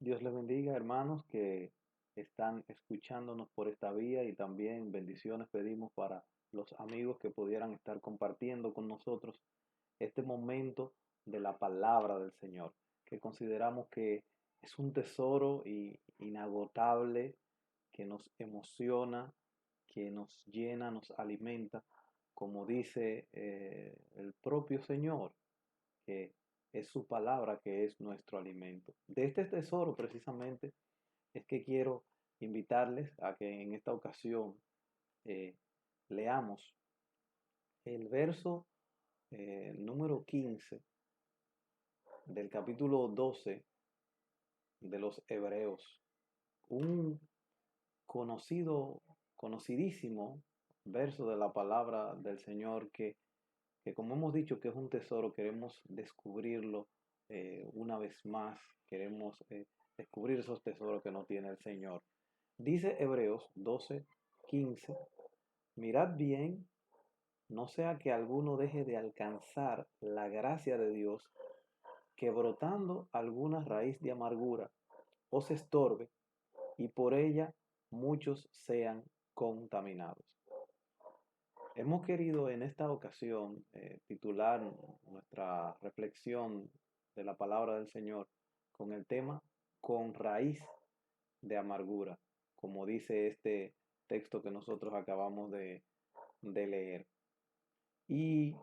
Dios les bendiga, hermanos, que están escuchándonos por esta vía y también bendiciones pedimos para los amigos que pudieran estar compartiendo con nosotros este momento de la palabra del Señor, que consideramos que es un tesoro inagotable, que nos emociona, que nos llena, nos alimenta, como dice el propio Señor, que es su palabra que es nuestro alimento. De este tesoro precisamente es que quiero invitarles a que en esta ocasión eh, leamos el verso número 15 del capítulo 12 de los Hebreos, un conocidísimo verso de la palabra del Señor que como hemos dicho que es un tesoro, queremos descubrirlo una vez más, queremos descubrir esos tesoros que no tiene el Señor. Dice Hebreos 12:15, mirad bien, no sea que alguno deje de alcanzar la gracia de Dios, que brotando alguna raíz de amargura os estorbe y por ella muchos sean contaminados. Hemos querido en esta ocasión titular nuestra reflexión de la palabra del Señor con el tema con raíz de amargura, como dice este texto que nosotros acabamos de leer. Y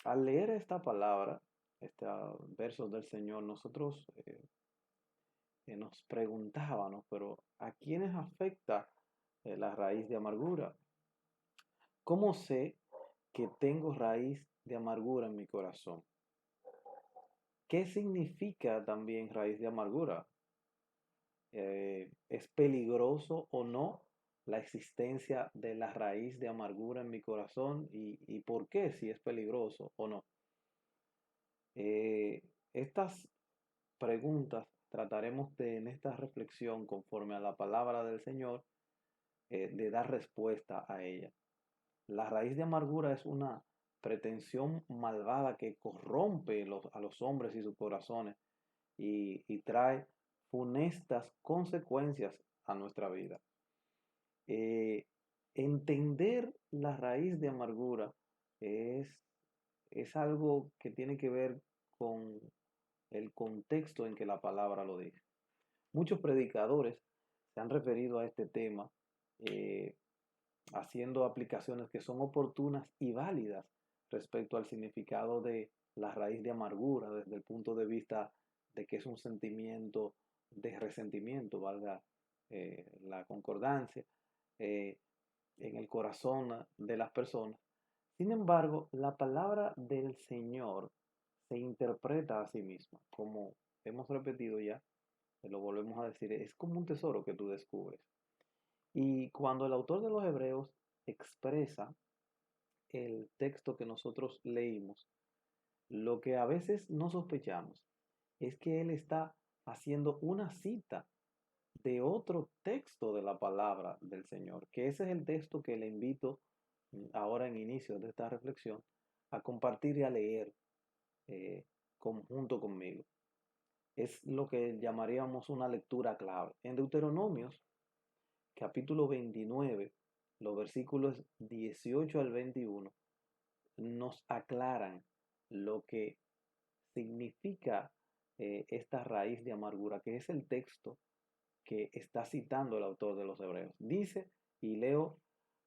al leer esta palabra, estos versos del Señor, nosotros nos preguntábamos, pero ¿a quiénes afecta la raíz de amargura? ¿Cómo sé que tengo raíz de amargura en mi corazón? ¿Qué significa también raíz de amargura? ¿Es peligroso o no la existencia de la raíz de amargura en mi corazón? ¿Y por qué si es peligroso o no? Estas preguntas trataremos en esta reflexión conforme a la palabra del Señor, de dar respuesta a ella. La raíz de amargura es una pretensión malvada que corrompe a los hombres y sus corazones y trae funestas consecuencias a nuestra vida. Eh, Entender la raíz de amargura es, es algo que tiene que ver con el contexto en que la palabra lo dice. Muchos predicadores se han referido a este tema eh, haciendo aplicaciones que son oportunas y válidas respecto al significado de la raíz de amargura desde el punto de vista de que es un sentimiento de resentimiento, valga la concordancia, eh, en el corazón de las personas. Sin embargo, la palabra del Señor se interpreta a sí misma, como hemos repetido ya, lo volvemos a decir, es como un tesoro que tú descubres. Y cuando el autor de los Hebreos expresa el texto que nosotros leímos, lo que a veces no sospechamos es que él está haciendo una cita de otro texto de la palabra del Señor, que ese es el texto que le invito ahora en inicio de esta reflexión a compartir y a leer junto conmigo. Es lo que llamaríamos una lectura clave. En Deuteronomios capítulo 29, los versículos 18 al 21, nos aclaran lo que significa esta raíz de amargura, que es el texto que está citando el autor de los Hebreos. Dice, y leo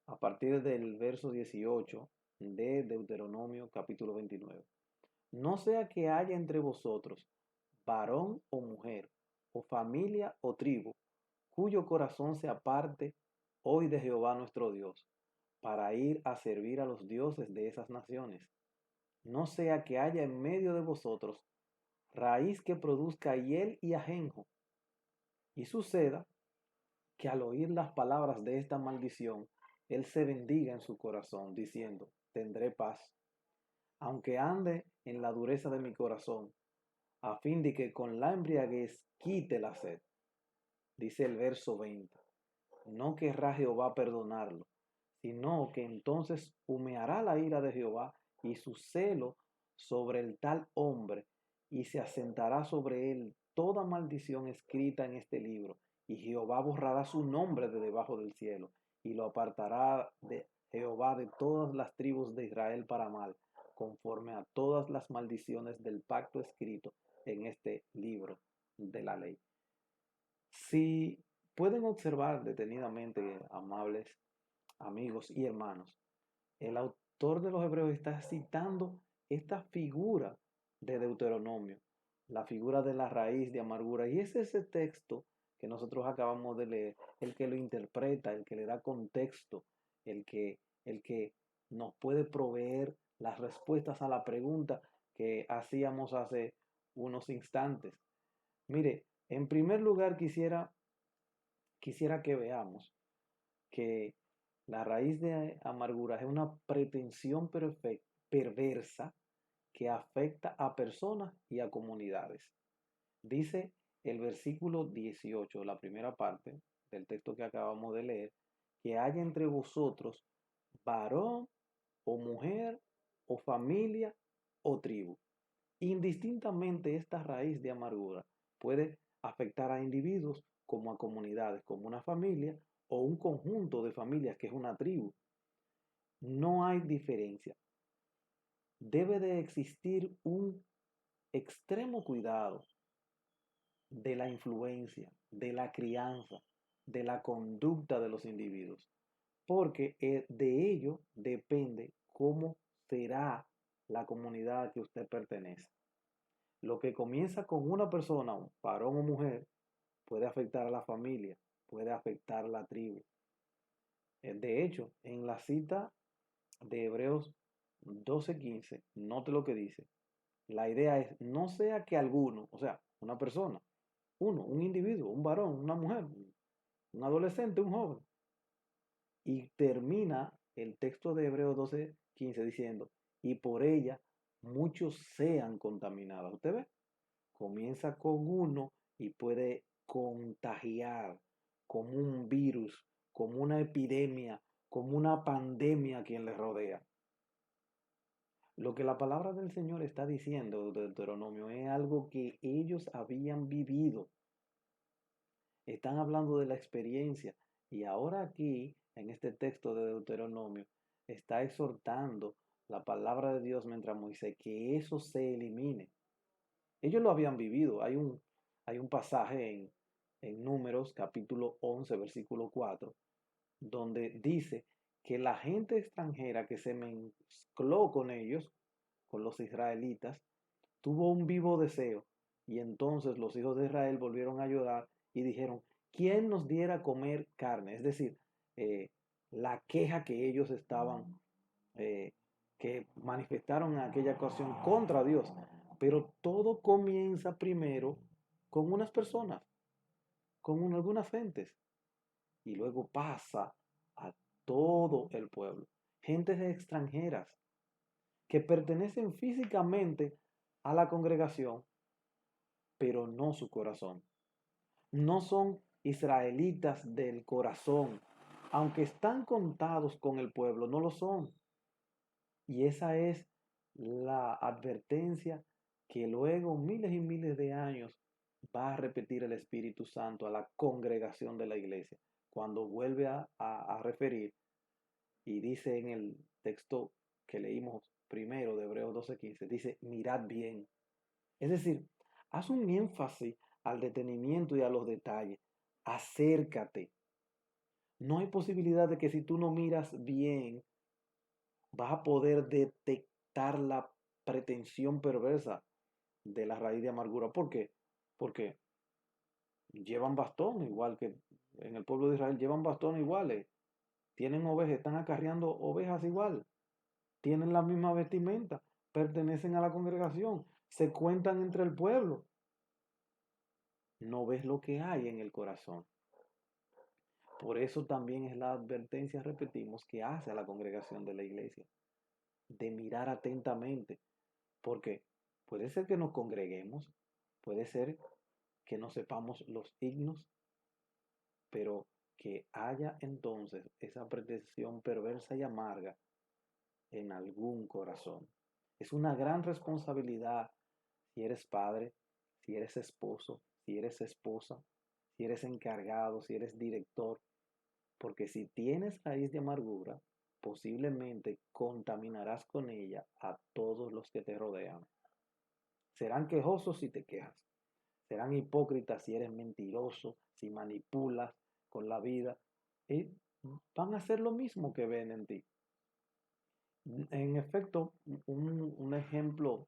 a partir del verso 18 de Deuteronomio capítulo 29. No sea que haya entre vosotros varón o mujer, o familia o tribu, cuyo corazón se aparte hoy de Jehová nuestro Dios, para ir a servir a los dioses de esas naciones. No sea que haya en medio de vosotros raíz que produzca hiel y ajenjo, y suceda que al oír las palabras de esta maldición, él se bendiga en su corazón, diciendo, tendré paz, aunque ande en la dureza de mi corazón, a fin de que con la embriaguez quite la sed. Dice el verso 20. No querrá Jehová perdonarlo, sino que entonces humeará la ira de Jehová y su celo sobre el tal hombre, y se asentará sobre él toda maldición escrita en este libro, y Jehová borrará su nombre de debajo del cielo, y lo apartará de Jehová de todas las tribus de Israel para mal, conforme a todas las maldiciones del pacto escrito en este libro de la ley. Si pueden observar detenidamente, amables amigos y hermanos, el autor de los Hebreos está citando esta figura de Deuteronomio, la figura de la raíz de amargura. Y es ese texto que nosotros acabamos de leer, el que lo interpreta, el que le da contexto, el que nos puede proveer las respuestas a la pregunta que hacíamos hace unos instantes. Mire, en primer lugar quisiera que veamos que la raíz de amargura es una pretensión perversa que afecta a personas y a comunidades. Dice el versículo 18, la primera parte del texto que acabamos de leer, que haya entre vosotros varón o mujer o familia o tribu. Indistintamente esta raíz de amargura puede afectar a individuos como a comunidades, como una familia o un conjunto de familias que es una tribu. No hay diferencia. Debe de existir un extremo cuidado de la influencia, de la crianza, de la conducta de los individuos, porque de ello depende cómo será la comunidad a que usted pertenece. Lo que comienza con una persona, un varón o mujer, puede afectar a la familia, puede afectar a la tribu. De hecho, en la cita de Hebreos 12:15, note lo que dice. La idea es, no sea que alguno, o sea, una persona, un individuo, un varón, una mujer, un adolescente, un joven, y termina el texto de Hebreos 12:15 diciendo, y por ella muchos sean contaminados. ¿Usted ve? Comienza con uno y puede contagiar como un virus, como una epidemia, como una pandemia a quien le rodea. Lo que la palabra del Señor está diciendo de Deuteronomio es algo que ellos habían vivido. Están hablando de la experiencia. Y ahora aquí, en este texto de Deuteronomio, está exhortando la palabra de Dios mientras Moisés que eso se elimine. Ellos lo habían vivido. Hay un pasaje en Números capítulo 11 versículo 4 donde dice que la gente extranjera que se mezcló con ellos, con los israelitas, tuvo un vivo deseo. Y entonces los hijos de Israel volvieron a llorar y dijeron, ¿quién nos diera a comer carne? Es decir, eh, la queja que ellos estaban, que manifestaron en aquella ocasión contra Dios. Pero todo comienza primero con unas personas, con algunas gentes, y luego pasa a todo el pueblo. Gentes extranjeras que pertenecen físicamente a la congregación, pero no su corazón. No son israelitas del corazón. Aunque están contados con el pueblo, no lo son. Y esa es la advertencia que luego, miles y miles de años, va a repetir el Espíritu Santo a la congregación de la iglesia. Cuando vuelve a referir y dice en el texto que leímos primero de Hebreos 12:15, dice, mirad bien. Es decir, haz un énfasis al detenimiento y a los detalles. Acércate. No hay posibilidad de que si tú no miras bien, vas a poder detectar la pretensión perversa de la raíz de amargura. ¿Por qué? Porque llevan bastón, igual que en el pueblo de Israel, llevan bastón iguales. Tienen ovejas, están acarreando ovejas igual. Tienen la misma vestimenta, pertenecen a la congregación, se cuentan entre el pueblo. No ves lo que hay en el corazón. Por eso también es la advertencia, repetimos, que hace a la congregación de la iglesia, de mirar atentamente, porque puede ser que nos congreguemos, puede ser que no sepamos los himnos, pero que haya entonces esa pretensión perversa y amarga en algún corazón. Es una gran responsabilidad si eres padre, si eres esposo, si eres esposa, si eres encargado, si eres director, porque si tienes raíz de amargura, posiblemente contaminarás con ella a todos los que te rodean. Serán quejosos si te quejas, serán hipócritas si eres mentiroso, si manipulas con la vida, y van a hacer lo mismo que ven en ti. En efecto, un ejemplo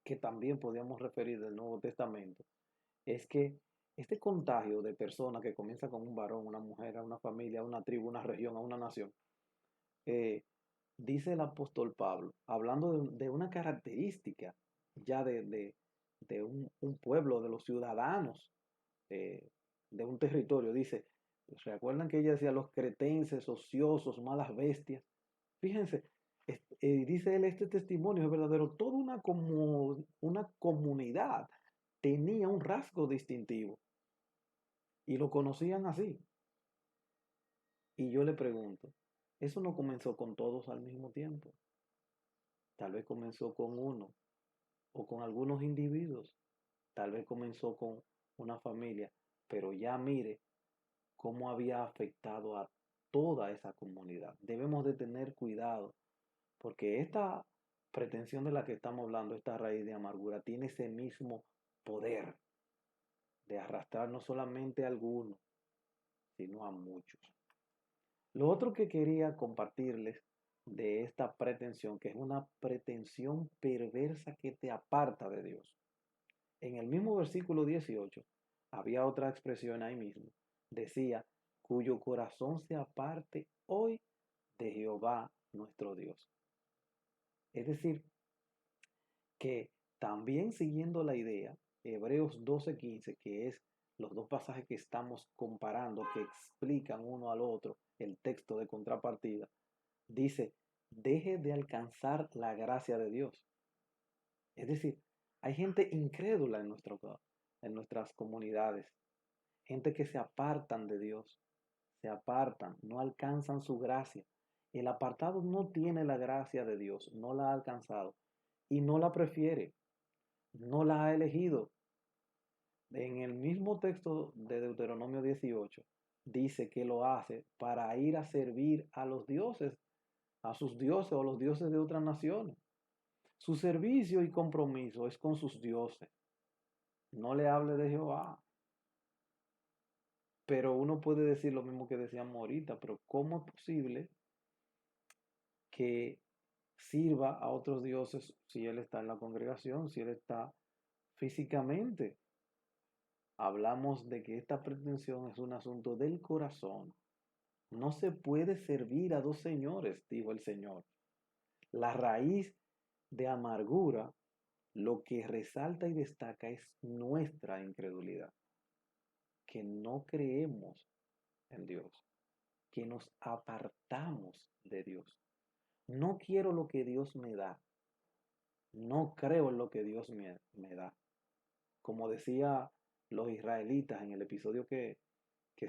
que también podríamos referir del Nuevo Testamento es que este contagio de personas que comienza con un varón, una mujer, a una familia, a una tribu, a una región, a una nación, eh, dice el apóstol Pablo, hablando de una característica ya de un pueblo, de los ciudadanos eh, de un territorio, dice, ¿recuerdan que ella decía los cretenses, ociosos, malas bestias? Fíjense, dice él, este testimonio es verdadero. Toda una comunidad tenía un rasgo distintivo y lo conocían así. Y yo le pregunto, ¿eso no comenzó con todos al mismo tiempo? Tal vez comenzó con uno o con algunos individuos. Tal vez comenzó con una familia, pero ya mire cómo había afectado a toda esa comunidad. Debemos de tener cuidado porque esta pretensión de la que estamos hablando, esta raíz de amargura, tiene ese mismo poder de arrastrar no solamente a algunos, sino a muchos. Lo otro que quería compartirles de esta pretensión, que es una pretensión perversa que te aparta de Dios. En el mismo versículo 18, había otra expresión ahí mismo. Decía, cuyo corazón se aparte hoy de Jehová nuestro Dios. Es decir, que también siguiendo la idea, Hebreos 12:15, que es los dos pasajes que estamos comparando, que explican uno al otro el texto de contrapartida, dice, deje de alcanzar la gracia de Dios. Es decir, hay gente incrédula en nuestras comunidades, gente que se apartan de Dios, se apartan, no alcanzan su gracia. El apartado no tiene la gracia de Dios, no la ha alcanzado y no la prefiere, no la ha elegido. En el mismo texto de Deuteronomio 18 dice que lo hace para ir a servir a los dioses, a sus dioses o a los dioses de otras naciones. Su servicio y compromiso es con sus dioses. No le hable de Jehová. Pero uno puede decir lo mismo que decíamos ahorita, pero ¿cómo es posible que sirva a otros dioses si él está en la congregación, si él está físicamente? Hablamos de que esta pretensión es un asunto del corazón. No se puede servir a dos señores, dijo el Señor. La raíz de amargura, lo que resalta y destaca es nuestra incredulidad, que no creemos en Dios, que nos apartamos de Dios. No quiero lo que Dios me da, no creo en lo que Dios me da. Como decía los israelitas en el episodio que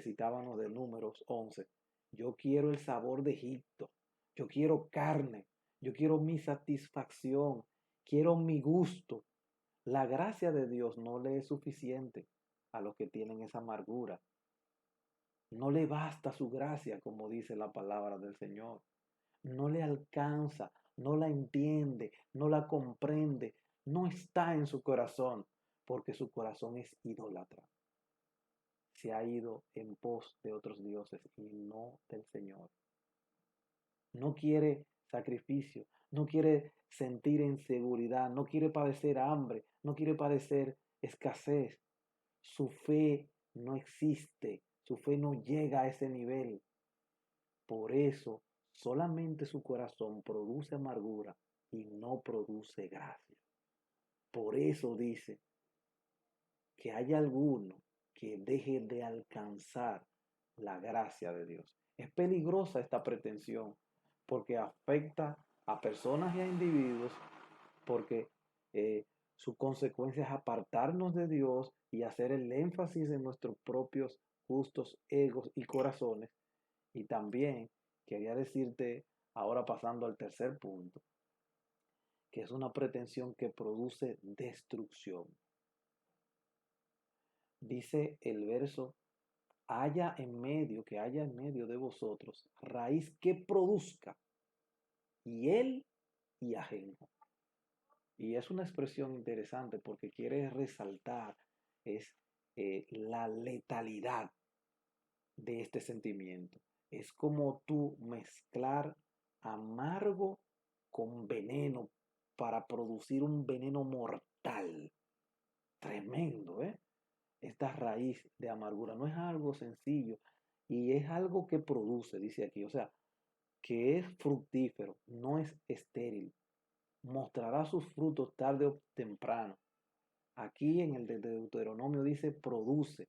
citábamos de Números 11, yo quiero el sabor de Egipto, yo quiero carne, yo quiero mi satisfacción, quiero mi gusto. La gracia de Dios no le es suficiente a los que tienen esa amargura. No le basta su gracia, como dice la palabra del Señor. No le alcanza, no la entiende, no la comprende, no está en su corazón, porque su corazón es idólatra. Se ha ido en pos de otros dioses y no del Señor. No quiere sacrificio, no quiere sentir inseguridad, no quiere padecer hambre, no quiere padecer escasez. Su fe no existe, su fe no llega a ese nivel. Por eso solamente su corazón produce amargura y no produce gracia. Por eso dice que hay alguno que deje de alcanzar la gracia de Dios. Es peligrosa esta pretensión porque afecta a personas y a individuos porque su consecuencia es apartarnos de Dios y hacer el énfasis en nuestros propios gustos, egos y corazones. Y también quería decirte, ahora pasando al tercer punto, que es una pretensión que produce destrucción. Dice el verso, que haya en medio de vosotros raíz que produzca hiel y ajenjo. Y es una expresión interesante porque quiere resaltar es la letalidad de este sentimiento. Es como tú mezclar amargo con veneno para producir un veneno mortal. Tremendo, ¿eh? Esta raíz de amargura no es algo sencillo y es algo que produce, dice aquí, o sea, que es fructífero, no es estéril, mostrará sus frutos tarde o temprano. Aquí en el de Deuteronomio dice produce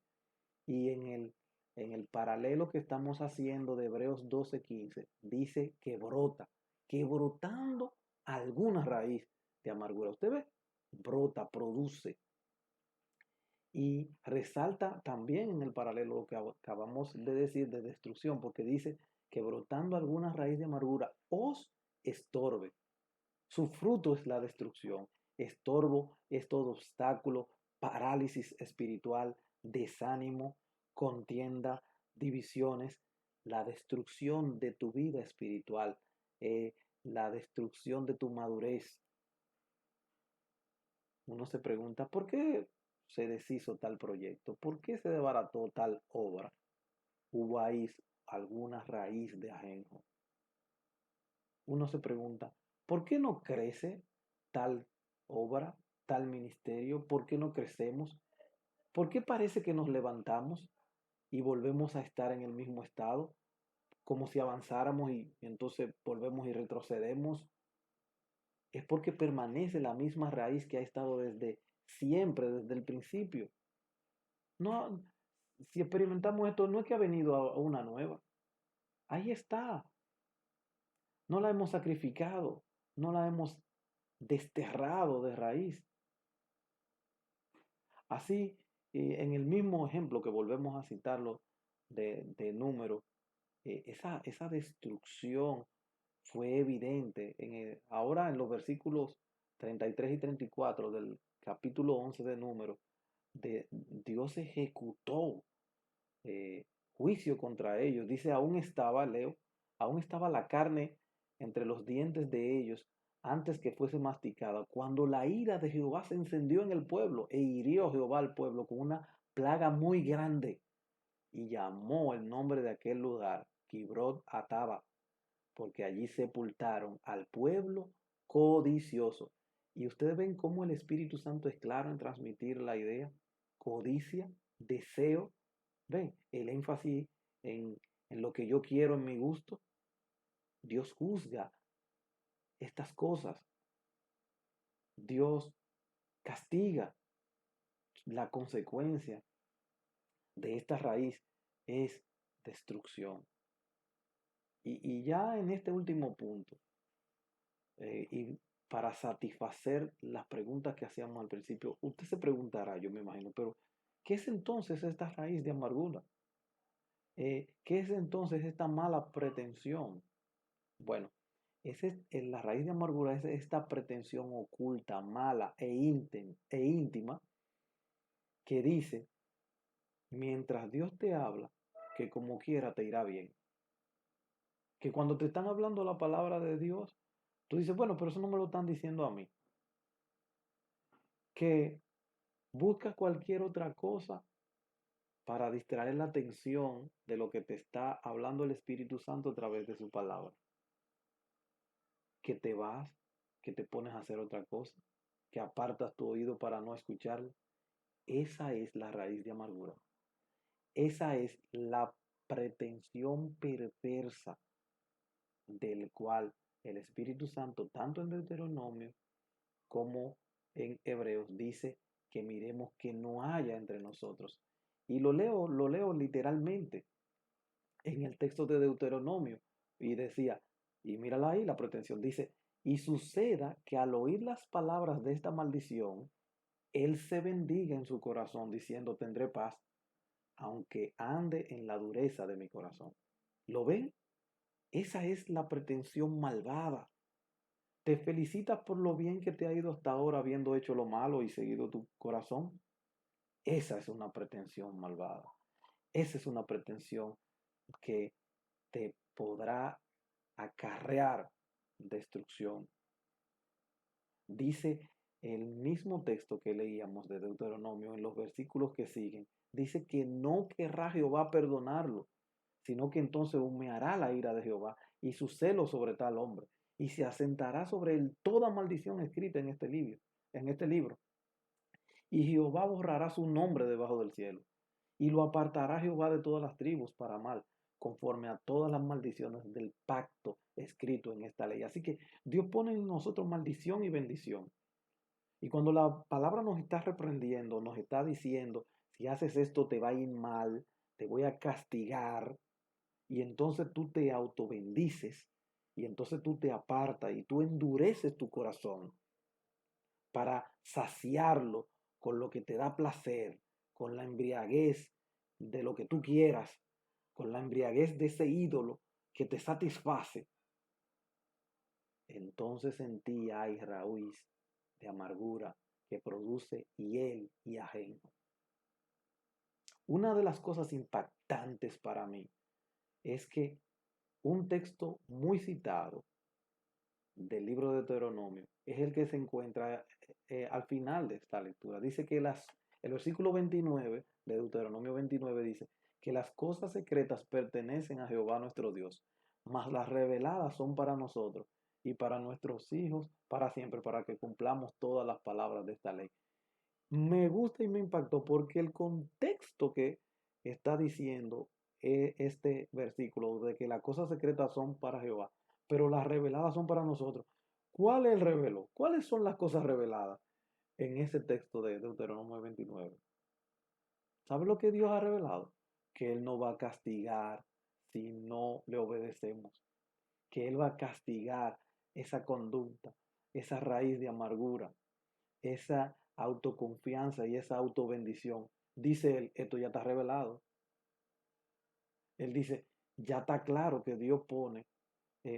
y en el paralelo que estamos haciendo de Hebreos 12:15 dice que brota, que brotando alguna raíz de amargura. ¿Usted ve? Brota, produce. Y resalta también en el paralelo lo que acabamos de decir de destrucción, porque dice que brotando alguna raíz de amargura os estorbe. Su fruto es la destrucción. Estorbo es todo obstáculo, parálisis espiritual, desánimo, contienda, divisiones, la destrucción de tu vida espiritual, la destrucción de tu madurez. Uno se pregunta, ¿por qué se deshizo tal proyecto? ¿Por qué se desbarató tal obra? Hubo ahí alguna raíz de ajenjo. Uno se pregunta, ¿por qué no crece tal obra, tal ministerio? ¿Por qué no crecemos? ¿Por qué parece que nos levantamos y volvemos a estar en el mismo estado? Como si avanzáramos y entonces volvemos y retrocedemos. Es porque permanece la misma raíz que ha estado desde siempre, desde el principio. No, si experimentamos esto, no es que ha venido a una nueva. Ahí está. No la hemos sacrificado, no la hemos desterrado de raíz. Así, en el mismo ejemplo que volvemos a citarlo de número, esa destrucción fue evidente ahora en los versículos 33 y 34 del capítulo 11 de número. Dios ejecutó juicio contra ellos. Dice, aún estaba la carne entre los dientes de ellos antes que fuese masticada, cuando la ira de Jehová se encendió en el pueblo e hirió Jehová al pueblo con una plaga muy grande y llamó el nombre de aquel lugar Kibrot Ataba, porque allí sepultaron al pueblo codicioso. Y ustedes ven cómo el Espíritu Santo es claro en transmitir la idea, codicia, deseo. Ven, el énfasis en lo que yo quiero, en mi gusto. Dios juzga estas cosas. Dios castiga. La consecuencia de esta raíz es destrucción. Y ya en este último punto, y para satisfacer las preguntas que hacíamos al principio, usted se preguntará, yo me imagino, pero ¿qué es entonces esta raíz de amargura? ¿Qué es entonces esta mala pretensión? Bueno, la raíz de amargura es esta pretensión oculta, mala e íntima que dice, mientras Dios te habla, que como quiera te irá bien. Que cuando te están hablando la palabra de Dios, tú dices, bueno, pero eso no me lo están diciendo a mí. Que buscas cualquier otra cosa para distraer la atención de lo que te está hablando el Espíritu Santo a través de su palabra. Que te vas, que te pones a hacer otra cosa, que apartas tu oído para no escucharlo. Esa es la raíz de amargura. Esa es la pretensión perversa del cual el Espíritu Santo, tanto en Deuteronomio como en Hebreos, dice que miremos que no haya entre nosotros. Y lo leo literalmente en el texto de Deuteronomio. Y decía, y mírala ahí, la pretensión dice, y suceda que al oír las palabras de esta maldición, él se bendiga en su corazón diciendo, tendré paz, aunque ande en la dureza de mi corazón. ¿Lo ven? Esa es la pretensión malvada. ¿Te felicitas por lo bien que te ha ido hasta ahora habiendo hecho lo malo y seguido tu corazón? Esa es una pretensión malvada. Esa es una pretensión que te podrá acarrear destrucción. Dice el mismo texto que leíamos de Deuteronomio en los versículos que siguen, dice que no querrá Jehová perdonarlo, sino que entonces humeará la ira de Jehová y su celo sobre tal hombre, y se asentará sobre él toda maldición escrita en este libro. Y Jehová borrará su nombre debajo del cielo, y lo apartará Jehová de todas las tribus para mal, conforme a todas las maldiciones del pacto escrito en esta ley. Así que Dios pone en nosotros maldición y bendición. Y cuando la palabra nos está reprendiendo, nos está diciendo, si haces esto te va a ir mal, te voy a castigar, y entonces tú te autobendices, y entonces tú te apartas y tú endureces tu corazón para saciarlo con lo que te da placer, con la embriaguez de lo que tú quieras, con la embriaguez de ese ídolo que te satisface. Entonces en ti hay raíz de amargura que produce hiel y ajenjo. Una de las cosas impactantes para mí es que un texto muy citado del libro de Deuteronomio es el que se encuentra al final de esta lectura. Dice que el versículo 29 de Deuteronomio 29 dice que las cosas secretas pertenecen a Jehová nuestro Dios, mas las reveladas son para nosotros y para nuestros hijos para siempre, para que cumplamos todas las palabras de esta ley. Me gusta y me impactó porque el contexto que está diciendo este versículo de que las cosas secretas son para Jehová, pero las reveladas son para nosotros. ¿Cuál es el revelo? ¿Cuáles son las cosas reveladas en ese texto de Deuteronomio 29? ¿Sabe lo que Dios ha revelado? Que Él no va a castigar si no le obedecemos, que Él va a castigar esa conducta, esa raíz de amargura, esa autoconfianza y esa autobendición. Dice él, esto ya está revelado. Él dice, ya está claro que Dios pone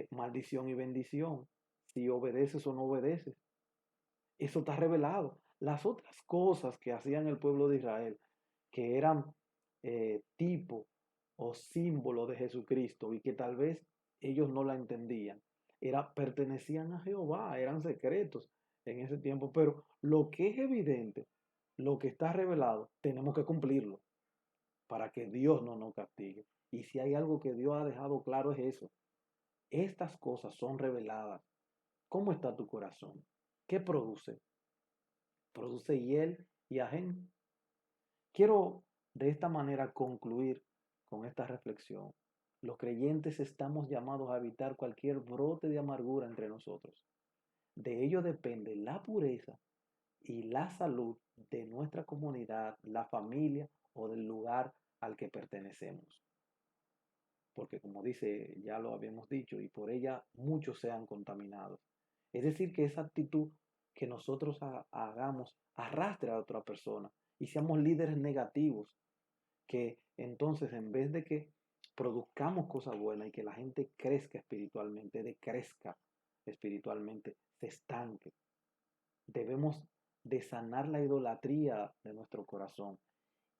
maldición y bendición, si obedeces o no obedeces. Eso está revelado. Las otras cosas que hacían el pueblo de Israel, que eran tipo o símbolo de Jesucristo y que tal vez ellos no la entendían, pertenecían a Jehová, eran secretos en ese tiempo, pero lo que es evidente, lo que está revelado, tenemos que cumplirlo para que Dios no nos castigue. Y si hay algo que Dios ha dejado claro es eso. Estas cosas son reveladas. ¿Cómo está tu corazón? ¿Qué produce? ¿Produce hiel y ajenjo? Quiero de esta manera concluir con esta reflexión. Los creyentes estamos llamados a evitar cualquier brote de amargura entre nosotros. De ello depende la pureza y la salud de nuestra comunidad, la familia o del lugar al que pertenecemos. Porque como dice, ya lo habíamos dicho, y por ella muchos sean contaminados. Es decir, que esa actitud que nosotros hagamos arrastre a otra persona y seamos líderes negativos, que entonces en vez de que produzcamos cosas buenas y que la gente crezca espiritualmente, decrezca espiritualmente, se estanque. Debemos de sanar la idolatría de nuestro corazón.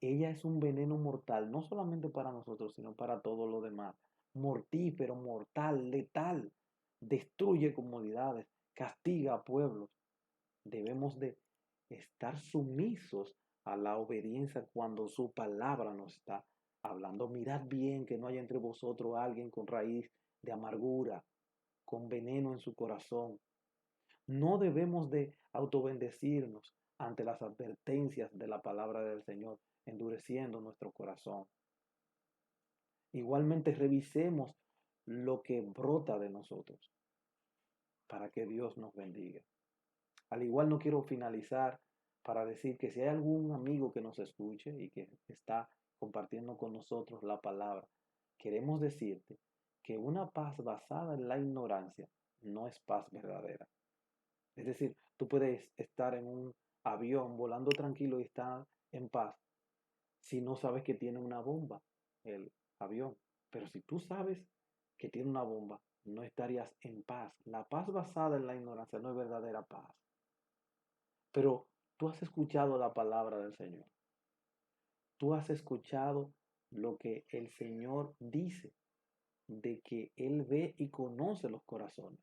Ella es un veneno mortal, no solamente para nosotros, sino para todo lo demás. Mortífero, mortal, letal. Destruye comunidades, castiga a pueblos. Debemos de estar sumisos a la obediencia cuando su palabra nos está hablando. Mirad bien que no haya entre vosotros alguien con raíz de amargura, con veneno en su corazón. No debemos de autobendecirnos ante las advertencias de la palabra del Señor, endureciendo nuestro corazón. Igualmente revisemos lo que brota de nosotros para que Dios nos bendiga. Al igual no quiero finalizar para decir que si hay algún amigo que nos escuche y que está compartiendo con nosotros la palabra, queremos decirte que una paz basada en la ignorancia no es paz verdadera. Es decir, tú puedes estar en un avión volando tranquilo y estar en paz si no sabes que tiene una bomba el avión. Pero si tú sabes que tiene una bomba, no estarías en paz. La paz basada en la ignorancia no es verdadera paz. Pero tú has escuchado la palabra del Señor. Tú has escuchado lo que el Señor dice, de que Él ve y conoce los corazones.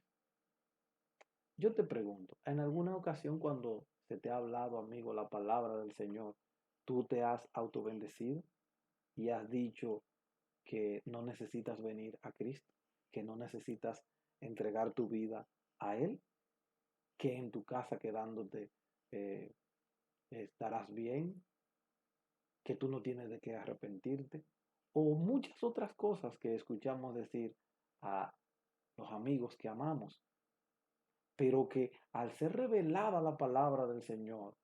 Yo te pregunto, ¿en alguna ocasión cuando se te ha hablado, amigo, la palabra del Señor, tú te has autobendecido y has dicho que no necesitas venir a Cristo, que no necesitas entregar tu vida a Él, que en tu casa quedándote eh, estarás bien, que tú no tienes de qué arrepentirte, o muchas otras cosas que escuchamos decir a los amigos que amamos, pero que al ser revelada la palabra del Señor,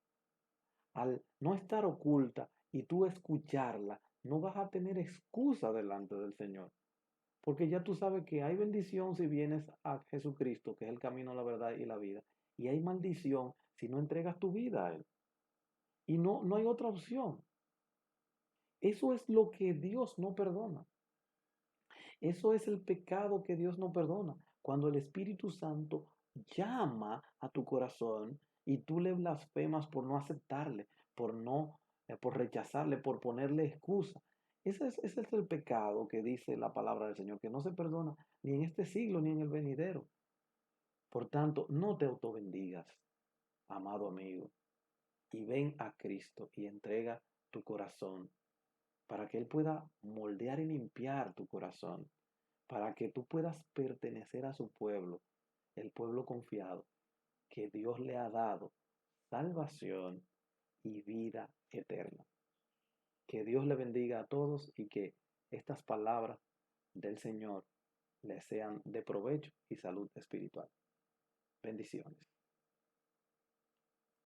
al no estar oculta y tú escucharla, no vas a tener excusa delante del Señor. Porque ya tú sabes que hay bendición si vienes a Jesucristo, que es el camino, la verdad y la vida. Y hay maldición si no entregas tu vida a Él. Y no hay otra opción. Eso es lo que Dios no perdona. Eso es el pecado que Dios no perdona. Cuando el Espíritu Santo llama a tu corazón y tú le blasfemas por no aceptarle, por rechazarle, por ponerle excusa. Ese es el pecado que dice la palabra del Señor, que no se perdona ni en este siglo ni en el venidero. Por tanto, no te autobendigas, amado amigo, y ven a Cristo y entrega tu corazón para que Él pueda moldear y limpiar tu corazón, para que tú puedas pertenecer a su pueblo, el pueblo confiado, que Dios le ha dado salvación y vida eterna. Que Dios le bendiga a todos y que estas palabras del Señor les sean de provecho y salud espiritual. Bendiciones.